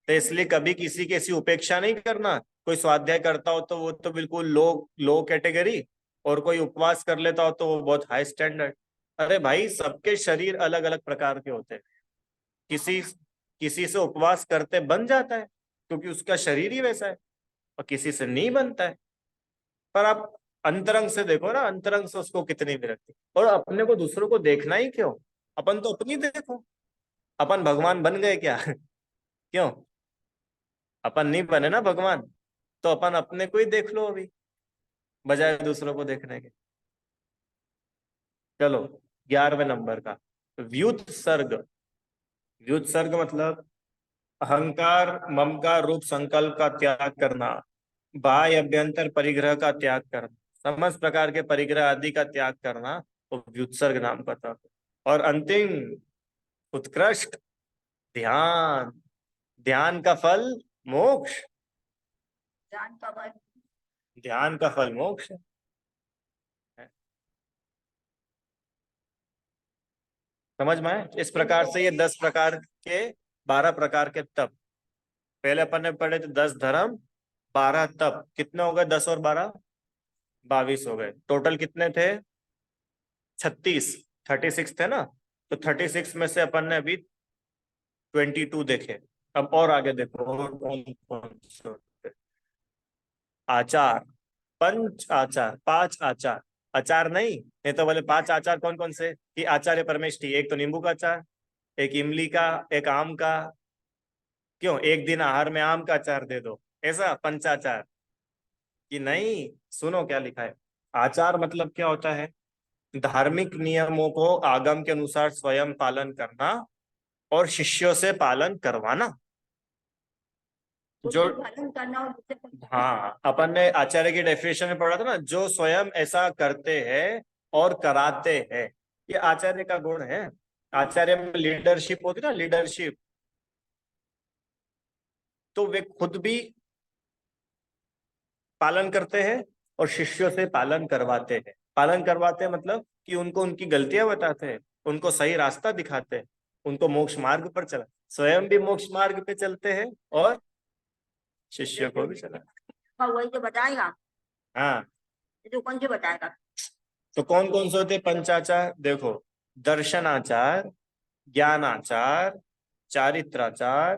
तो इसलिए कभी किसी की ऐसी उपेक्षा नहीं करना। कोई स्वाध्याय करता हो तो वो तो बिल्कुल लो लो कैटेगरी, और कोई उपवास कर लेता हो तो वो बहुत हाई स्टैंडर्ड। अरे भाई सबके शरीर अलग अलग प्रकार के होते हैं। किसी किसी से उपवास करते बन जाता है क्योंकि उसका शरीर ही वैसा है, और किसी से नहीं बनता है। पर आप अंतरंग से देखो ना, अंतरंग से उसको कितनी विरक्ति। और अपने को दूसरों को देखना ही क्यों? अपन तो अपनी देखो। अपन भगवान बन गए क्या? क्यों? अपन नहीं बने ना भगवान, तो अपन अपने को ही देख लो अभी, बजाय दूसरों को देखने के। चलो 11वें नंबर का, व्युत्सर्ग। व्युत्सर्ग मतलब अहंकार ममकार रूप संकल्प का त्याग करना, बाह्य अभ्यंतर परिग्रह का त्याग करना, समस्त प्रकार के परिग्रह आदि का त्याग करना, वो व्युत्सर्ग नाम का तप है। और अंतिम उत्कृष्ट ध्यान। ध्यान का फल मोक्ष। ज्ञान का बल। ध्यान का फल मोक्ष है। समझ में आए? इस प्रकार से ये 10 प्रकार के, 12 प्रकार के तप। पहले अपन ने पढ़े थे 10 धर्म, 12 तप। कितने हो गए? 10 और 12, 22 हो गए। टोटल कितने थे? 36, 36 थे ना? तो 36 में से अपन ने अभी 22 देखे। अब और आगे देखो, और कौन कौन से होते हैं? आचार, पंच आचार, 5 आचार। अचार नहीं तो बोले 5 आचार कौन कौन से? कि आचार्य परमेष्ठी, एक तो नींबू का अचार, एक इमली का, एक आम का। क्यों? एक दिन आहार में आम का अचार दे दो, ऐसा पंचाचार? कि नहीं, सुनो क्या लिखा है। आचार मतलब क्या होता है? धार्मिक नियमों को आगम के अनुसार स्वयं पालन करना और शिष्यों से पालन करवाना। खुद जो, भी पालन करना और दूसरे को हाँ अपन ने आचार्य की डेफिनेशन में पढ़ा था ना, जो स्वयं ऐसा करते हैं और कराते हैं, ये आचार्य का गुण है। आचार्य में लीडरशिप होती है ना, लीडरशिप। तो वे खुद भी पालन करते हैं और शिष्यों से पालन करवाते हैं। पालन करवाते हैं मतलब कि उनको उनकी गलतियां बताते हैं, उनको सही रास्ता दिखाते हैं, उनको मोक्ष मार्ग पर चला, स्वयं भी मोक्ष मार्ग पे चलते हैं और शिष्य को भी चला। वही तो बताएगा। हाँ, ये तो कौन से बताएगा? तो कौन कौन से होते हैं पंचाचार? देखो, दर्शनाचार, ज्ञानाचार, चारित्राचार,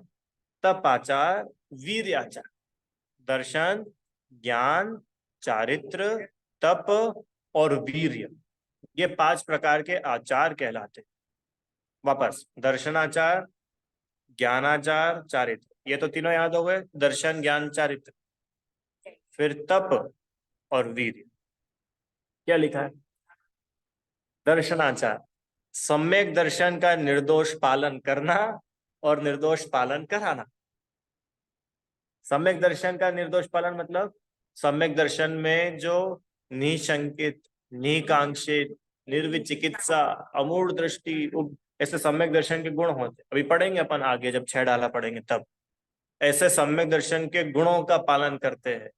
तपाचार, वीर्याचार। दर्शन, ज्ञान, चारित्र, तप और वीर्य, ये 5 प्रकार के आचार कहलाते हैं। वापस, दर्शनाचार, ज्ञानाचार, चारित्र, ये तो तीनों याद हो गए, दर्शन ज्ञान चारित्र। फिर तप और वीर्य। क्या लिखा है? दर्शनाचार, सम्यक दर्शन का निर्दोष पालन करना और निर्दोष पालन कराना। सम्यक दर्शन का निर्दोष पालन मतलब सम्यक दर्शन में जो निशंकित, निकांक्षित, निर्विचिकित्सा, अमूढ़ दृष्टि, ऐसे सम्यक दर्शन के गुण होते हैं। अभी पढ़ेंगे अपन आगे, जब 6 डाला पढ़ेंगे तब। ऐसे सम्यक दर्शन के गुणों का पालन करते हैं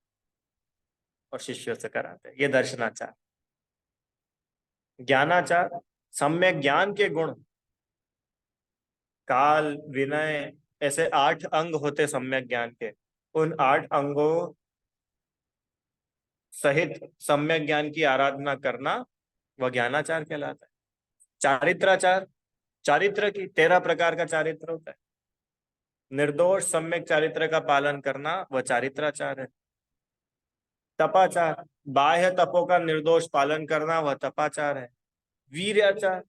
और शिष्यों से कराते हैं, ये दर्शनाचार। ज्ञानाचार, सम्यक ज्ञान के गुण, काल, विनय, ऐसे 8 अंग होते सम्यक ज्ञान के। उन 8 अंगों सहित सम्यक ज्ञान की आराधना करना वह ज्ञानाचार कहलाता है। चारित्राचार, चारित्र की 13 प्रकार का चारित्र होता है। निर्दोष सम्यक चारित्र का पालन करना वह चारित्राचार है। तपाचार, बाह्य तपों का निर्दोष पालन करना वह तपाचार है। वीर्याचार,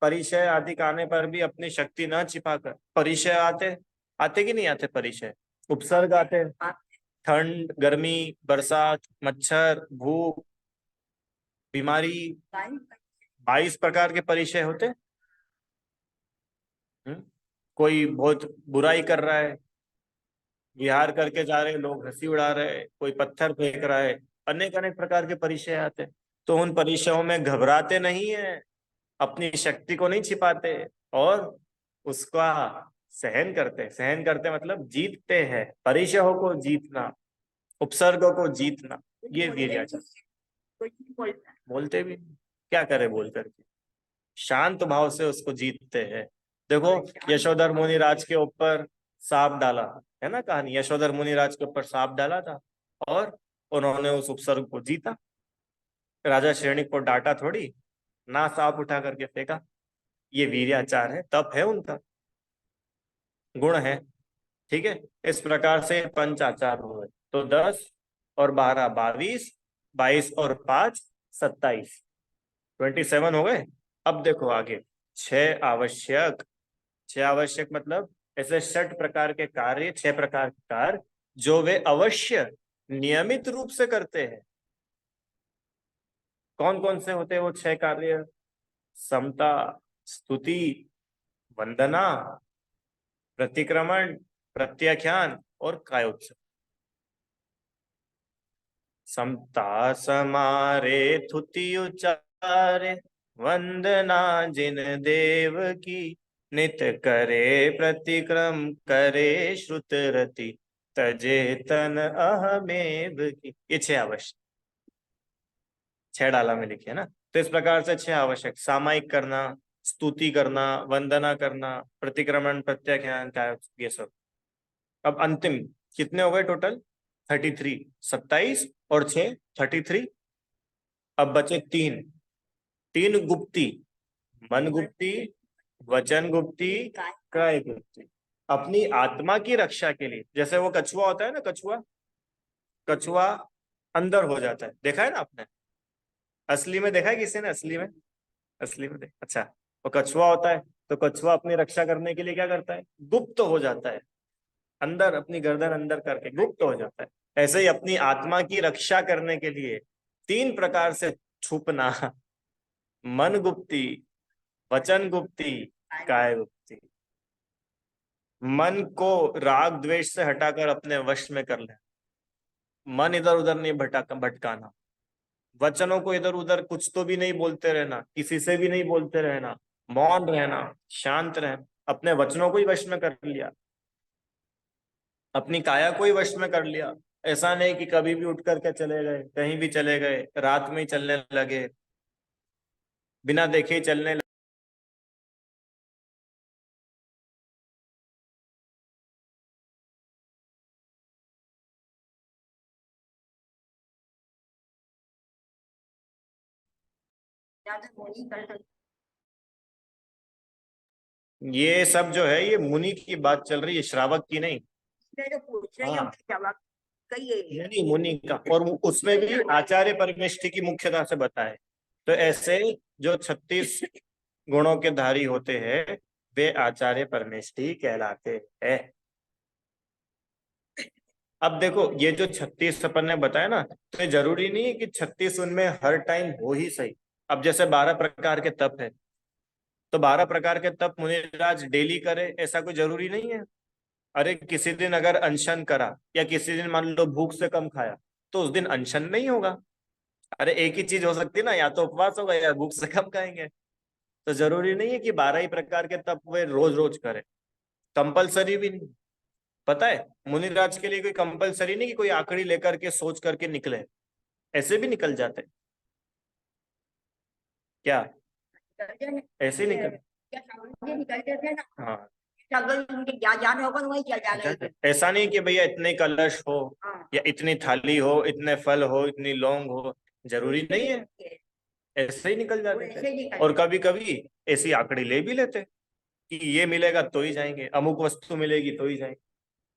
परिचय आदि आने पर भी अपनी शक्ति न छिपाकर, परिचय आते आते कि नहीं आते, परिचय उपसर्ग आते, ठंड, गर्मी, बरसात, मच्छर, भूख, बीमारी, 22 प्रकार के परिचय होते। कोई बहुत बुराई कर रहा है, विहार करके जा रहे लोग हंसी उड़ा रहे, कोई पत्थर फेंक रहा है, अनेक अनेक प्रकार के परिचय आते। तो उन परिचयों में घबराते नहीं है, अपनी शक्ति को नहीं छिपाते और उसका सहन करते। सहन करते मतलब जीतते हैं, परिचयों को जीतना, उपसर्गों को जीतना, ये वीर्याचार। बोलते भी नहीं, क्या करे बोल करके, शांत भाव से उसको जीतते हैं। देखो यशोधर मुनि राज के ऊपर सांप डाला, है ना कहानी, यशोधर मुनि राज के ऊपर सांप डाला था और उन्होंने उस उपसर्ग को जीता। राजा श्रेणिक को डांटा थोड़ी ना, सांप उठा करके फेंका। ये वीर्याचार है, तप है उनका, गुण है। ठीक है, इस प्रकार से पंचाचार हुए। तो 10 और 12 22, 22 और 5 27, 27 हो गए। अब देखो आगे, 6 आवश्यक। 6 आवश्यक मतलब ऐसे 6 प्रकार के कार्य, 6 प्रकार के कार्य जो वे अवश्य नियमित रूप से करते हैं। कौन कौन से होते हैं वो 6 कार्य? समता, स्तुति, वंदना, प्रतिक्रमण, प्रत्याख्यान और कायोत्सव। समता समारे थुति उचारे, वंदना जिन देव की, नित करे प्रतिक्रम करे श्रुत रति, तजे तन अहमेव की। ये 6 आवश्यक, 6 डाला में लिखे है ना। तो इस प्रकार से 6 आवश्यक, सामायिक करना, स्तुति करना, वंदना करना, प्रतिक्रमण, प्रत्याख्यान, कायोत्सव, ये सब। अब अंतिम कितने हो गए टोटल? 33, 27 और 6 33। अब बचे 3, 3 गुप्ती, मन गुप्ती, वचन गुप्ती, काय गुप्ती। अपनी आत्मा की रक्षा के लिए, जैसे वो कछुआ होता है ना, कछुआ, कछुआ अंदर हो जाता है, देखा है ना आपने? असली में देखा है किसी ने? असली में, असली में देख, अच्छा। वो कछुआ होता है तो कछुआ अपनी रक्षा करने के लिए क्या करता है? गुप्त हो जाता है, अंदर अपनी गर्दन अंदर करके गुप्त हो जाता है। ऐसे ही अपनी आत्मा की रक्षा करने के लिए 3 प्रकार से छुपना, मन गुप्ती, वचन गुप्ती, काय गुप्ती। मन को राग द्वेष से हटाकर अपने वश में कर ले, मन इधर उधर नहीं भटकाना, वचनों को इधर उधर कुछ तो भी नहीं बोलते रहना, किसी से भी नहीं बोलते रहना, मौन रहना, शांत रहना, अपने वचनों को ही वश में कर लिया, अपनी काया को ही वश में कर लिया। ऐसा नहीं कि कभी भी उठ करके चले गए, कहीं भी चले गए, रात में ही चलने लगे, बिना देखे ही चलने लगे। ये सब जो है ये मुनि की बात चल रही है, श्रावक की नहीं। पूछ रही हाँ, जवाब कहिए। नहीं मुनि का, और उसमें भी आचार्य परमेष्ठी की मुख्यता से बताए। तो ऐसे जो 36 गुणों के धारी होते हैं वे आचार्य परमेष्ठी कहलाते हैं। अब देखो ये जो 36 अपन ने बताया ना, तो ये जरूरी नहीं है कि 36 उनमें हर टाइम हो ही सही। अब जैसे 12 प्रकार के तप है, तो 12 प्रकार के तप मुनिराज डेली करे ऐसा कोई जरूरी नहीं है। अरे किसी दिन अगर अनशन करा या किसी दिन मान लो भूख से कम खाया, तो उस दिन अनशन नहीं होगा। अरे एक ही चीज हो सकती है ना, या तो उपवास होगा या भूख से कम खाएंगे। तो जरूरी नहीं है कि 12 ही प्रकार के तप वे रोज रोज करे, कंपलसरी भी नहीं। पता है मुनिराज के लिए कोई कंपलसरी नहीं कि कोई आखिरी लेकर के सोच करके निकले, ऐसे भी निकल जाते। क्या ऐसे ही निकल? निकलते थे ना। हाँ, अगर उनके ज्ञान होगा तो वही चल जाएगा। ऐसा नहीं कि भैया इतने कलश हो हाँ, या इतनी थाली हो, इतने फल हो, इतनी लौंग हो, जरूरी नहीं है, ऐसे ही निकल वो जाते ऐसे थे। ही निकल और जाए। कभी कभी ऐसी आंकड़ी ले भी लेते कि ये मिलेगा तो ही जाएंगे, अमुक वस्तु मिलेगी तो ही जाएंगे।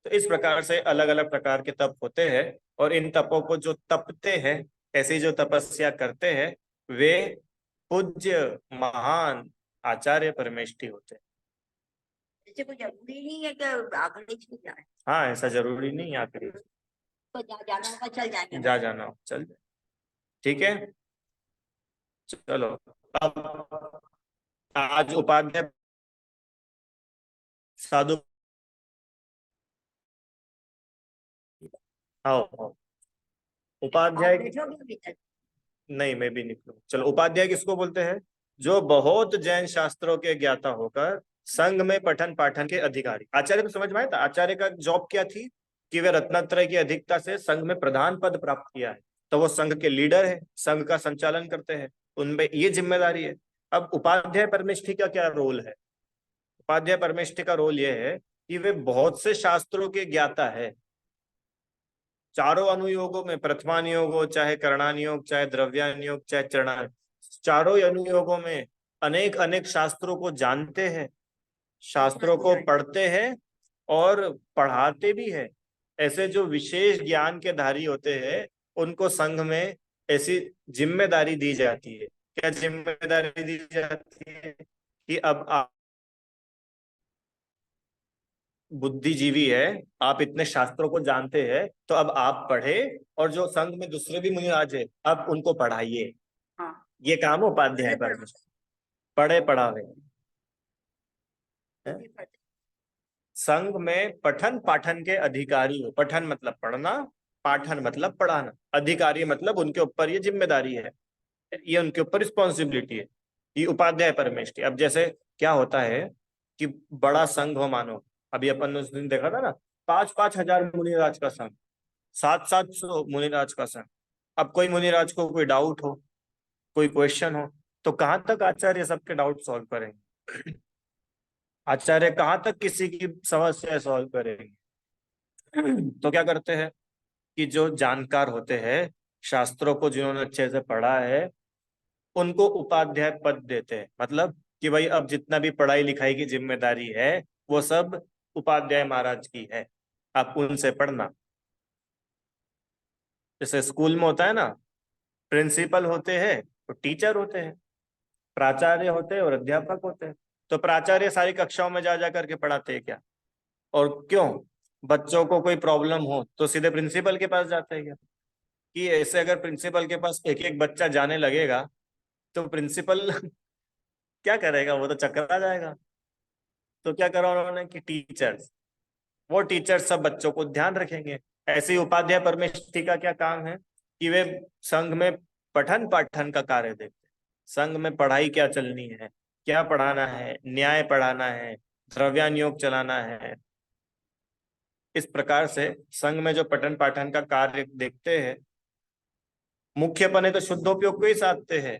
तो इस प्रकार से अलग अलग प्रकार के तप होते हैं, और इन तपों को जो तपते हैं, ऐसी जो तपस्या करते हैं, वे पूज्य महान आचार्य परमेष्ठी होते हैं। जैसे कोई जरूरी नहीं है कि आंकड़े छूट जाए, हाँ, ऐसा जरूरी नहीं आखिरी, तो जहाँ जाना होगा चल जाएंगे। जा जाना हो चल जाए। ठीक है, चलो। अब आज उपाध्याय साधु, आओ आओ। आप उपाध्याय, बैठोगे अभी तक? नहीं मैं भी निकलूं। चलो, उपाध्याय किसको बोलते हैं? जो बहुत जैन शास्त्रों के ज्ञाता होकर संघ में पठन पाठन के अधिकारी। आचार्य को समझ में आया था, आचार्य का जॉब क्या थी? कि वे रत्नत्रय की अधिकता से संघ में प्रधान पद प्राप्त किया है, तो वो संघ के लीडर है, संघ का संचालन करते हैं, उनमें ये जिम्मेदारी है। अब उपाध्याय परमेष्ठी का क्या रोल है? उपाध्याय परमेष्ठी का रोल यह है कि वे बहुत से शास्त्रों के ज्ञाता है। चारों अनुयोगों में, प्रथमानुयोग हो, चाहे करणानुयोग, चाहे द्रव्यानुयोग, चाहे चरणा, चारों अनुयोगों में अनेक अनेक शास्त्रों को जानते हैं, शास्त्रों को पढ़ते हैं और पढ़ाते भी है। ऐसे जो विशेष ज्ञान के धारी होते हैं, उनको संघ में ऐसी जिम्मेदारी दी जाती है। क्या जिम्मेदारी दी जाती है? कि अब आप बुद्धिजीवी है, आप इतने शास्त्रों को जानते हैं, तो अब आप पढ़े, और जो संघ में दूसरे भी मुनिराज है, अब उनको पढ़ाइए। हाँ, ये काम उपाध्याय पर, पढ़े पढ़ावे। संघ में पठन पाठन के अधिकारी हो, पठन मतलब पढ़ना, पाठन मतलब पढ़ाना, अधिकारी मतलब उनके ऊपर ये जिम्मेदारी है, ये उनके ऊपर रिस्पॉन्सिबिलिटी है, ये उपाध्याय परमेष्ठी। अब जैसे क्या होता है कि बड़ा संघ हो, मानो अभी अपन ने उस दिन देखा था ना, 5,000-5,000 मुनिराज का संघ, 700-700 मुनिराज का संघ। अब कोई मुनिराज को कोई डाउट हो, कोई क्वेश्चन हो, तो कहाँ तक आचार्य सबके डाउट सॉल्व करेंगे? आचार्य कहाँ तक किसी की समस्या सॉल्व करेंगे? तो क्या करते हैं कि जो जानकार होते हैं, शास्त्रों को जिन्होंने अच्छे से पढ़ा है, उनको उपाध्याय पद देते हैं। मतलब कि भाई अब जितना भी पढ़ाई लिखाई की जिम्मेदारी है, वो सब उपाध्याय महाराज की है, आप उनसे पढ़ना। जैसे स्कूल में होता है ना, प्रिंसिपल होते हैं तो टीचर होते हैं, प्राचार्य होते हैं और अध्यापक होते हैं। तो प्राचार्य सारी कक्षाओं में जा जा करके पढ़ाते हैं क्या? और क्यों? बच्चों को कोई प्रॉब्लम हो तो सीधे प्रिंसिपल के पास जाते हैं क्या? कि ऐसे अगर प्रिंसिपल के पास एक एक बच्चा जाने लगेगा, तो प्रिंसिपल क्या करेगा? वो तो चक्कर आ जाएगा। तो क्या करा उन्होंने कि टीचर्स, वो टीचर्स सब बच्चों को ध्यान रखेंगे। ऐसे ही उपाध्याय परमेष्ठी का क्या काम है कि वे संघ में पठन पाठन का कार्य देखते हैं। संघ में पढ़ाई क्या चलनी है, क्या पढ़ाना है, न्याय पढ़ाना है, द्रव्यानुयोग चलाना है। इस प्रकार से संघ में जो पठन पाठन का कार्य देखते हैं, मुख्यपने तो शुद्धोपयोग को ही साधते हैं।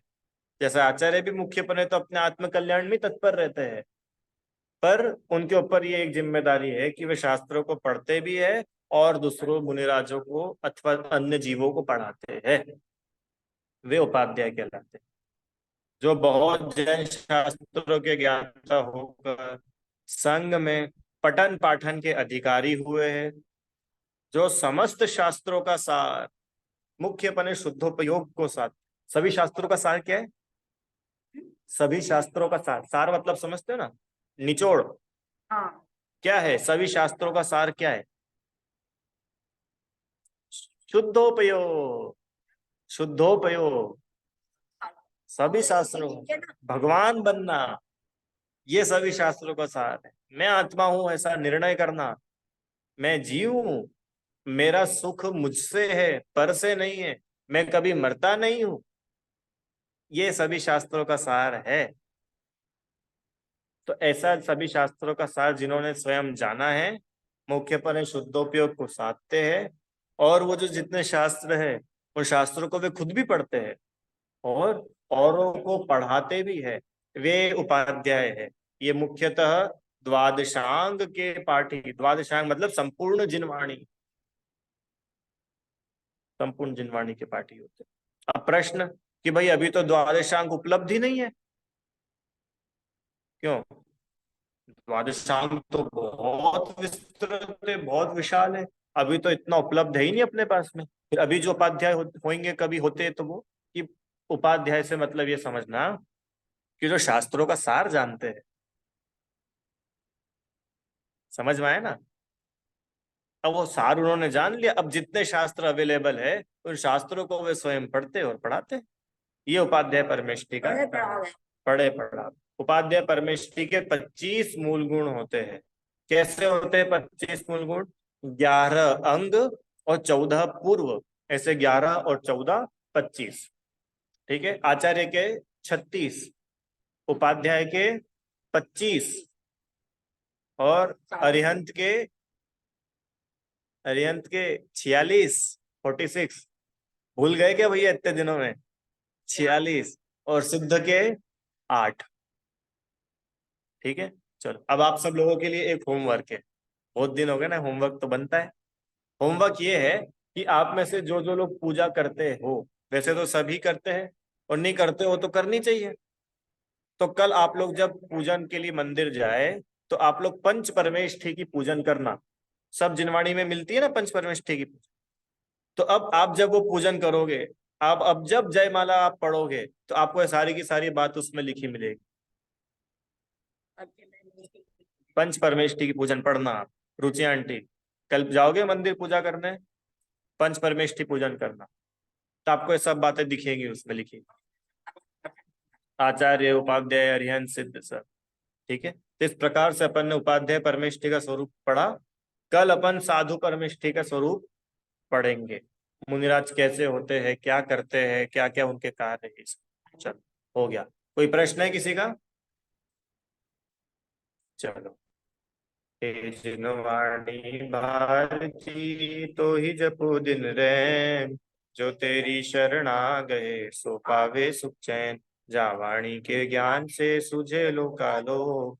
जैसे आचार्य भी मुख्यपने तो अपने आत्म कल्याण में तत्पर रहते हैं, पर उनके ऊपर ये एक जिम्मेदारी है कि वे शास्त्रों को पढ़ते भी है और दूसरों मुनिराजों को अथवा अन्य जीवों को पढ़ाते हैं। वे उपाध्याय कहलाते हैं। जो बहुत जैन शास्त्रों के ज्ञाता होकर संघ में पठन पाठन के अधिकारी हुए हैं, जो समस्त शास्त्रों का सार, मुख्यपने शुद्धोपयोग को साथ। सभी शास्त्रों का सार क्या है? सभी शास्त्रों का सार, सार मतलब समझते हो ना, निचोड़। हाँ, क्या है सभी शास्त्रों का सार? क्या है? शुद्धोपयोग, शुद्धोपयोग। सभी शास्त्रों, ठीक है ना। भगवान बनना, ये सभी शास्त्रों का सार है। मैं आत्मा हूं ऐसा निर्णय करना, मैं जीव हूं, मेरा सुख मुझसे है, पर से नहीं है, मैं कभी मरता नहीं हूं, ये सभी शास्त्रों का सार है। तो ऐसा सभी शास्त्रों का सार जिन्होंने स्वयं जाना है, मुख्यपने शुद्धोपयोग को साधते हैं, और वो जो जितने शास्त्र है, उन शास्त्रों को वे खुद भी पढ़ते हैं और औरों को पढ़ाते भी है, वे उपाध्याय है। ये मुख्यतः द्वादशांग के पाठी, द्वादशांग मतलब संपूर्ण जिनवाणी, संपूर्ण जिनवाणी के पाठी होते हैं। अब प्रश्न कि भाई अभी तो द्वादशांग उपलब्ध ही नहीं है, क्यों? द्वादशांग तो बहुत विस्तृत है, बहुत विशाल है, अभी तो इतना उपलब्ध है ही नहीं अपने पास में। फिर अभी जो उपाध्याय होंगे, कभी होते तो वो, कि उपाध्याय से मतलब ये समझना कि जो शास्त्रों का सार जानते हैं। समझ में आया ना? अब वो सार उन्होंने जान लिया, अब जितने शास्त्र अवेलेबल है उन शास्त्रों को वे स्वयं पढ़ते और पढ़ाते। ये उपाध्याय परमेष्ठी का पढ़े पढ़ा है। पढ़े पढ़ा। उपाध्याय परमेष्ठी के 25 मूल गुण होते हैं। कैसे होते हैं 25 मूल गुण? 11 अंग और 14 पूर्व, ऐसे 11 और 14 25। ठीक है। आचार्य के 36, उपाध्याय के 25 और अरिहंत के 46, 46। भूल गए क्या भैया इतने दिनों में? 46। और सिद्ध के 8। ठीक है। चलो अब आप सब लोगों के लिए एक होमवर्क है, बहुत दिन हो गए ना, होमवर्क तो बनता है। होमवर्क ये है कि आप में से जो जो लोग पूजा करते हो, वैसे तो सभी करते हैं, और नहीं करते हो तो करनी चाहिए। तो कल आप लोग जब पूजन के लिए मंदिर जाए तो आप लोग पंच परमेष्ठी की पूजन करना। सब जिनवाणी में मिलती है ना पंच परमेष्ठी की पूजन। तो अब आप जब वो पूजन करोगे, आप अब जब जयमाला आप पढ़ोगे तो आपको ये सारी की सारी बात उसमें लिखी मिलेगी। पंच परमेष्ठी की पूजन पढ़ना आप। रुचि आंटी, कल जाओगे मंदिर पूजा करने, पंच परमेष्ठी पूजन करना, तो आपको ये सब बातें दिखेंगी उसमें लिखी। आचार्य, उपाध्याय, अरिहंत, सिद्ध, सब। ठीक है। तो इस प्रकार से अपन ने उपाध्याय परमेष्ठी का स्वरूप पढ़ा। कल अपन साधु परमेष्ठी का स्वरूप पढ़ेंगे। मुनिराज कैसे होते हैं, क्या करते हैं, क्या क्या उनके कार्य है। चल, हो गया। कोई प्रश्न है किसी का? चलो। हे जिनवाणी भारती तो ही जपो दिन रैन, जो तेरी शरण आ गए सो पावे सुख चैन, जा वाणी के ज्ञान से सुझे लोकालो।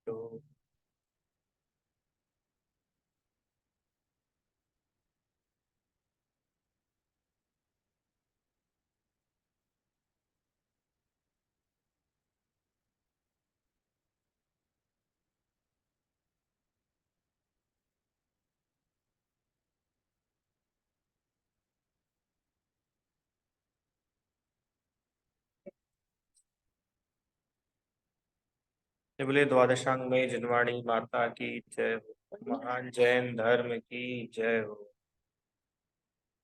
तो ये बोले द्वादशांग में जिनवाणी माता की जय हो, महान जैन धर्म की जय हो।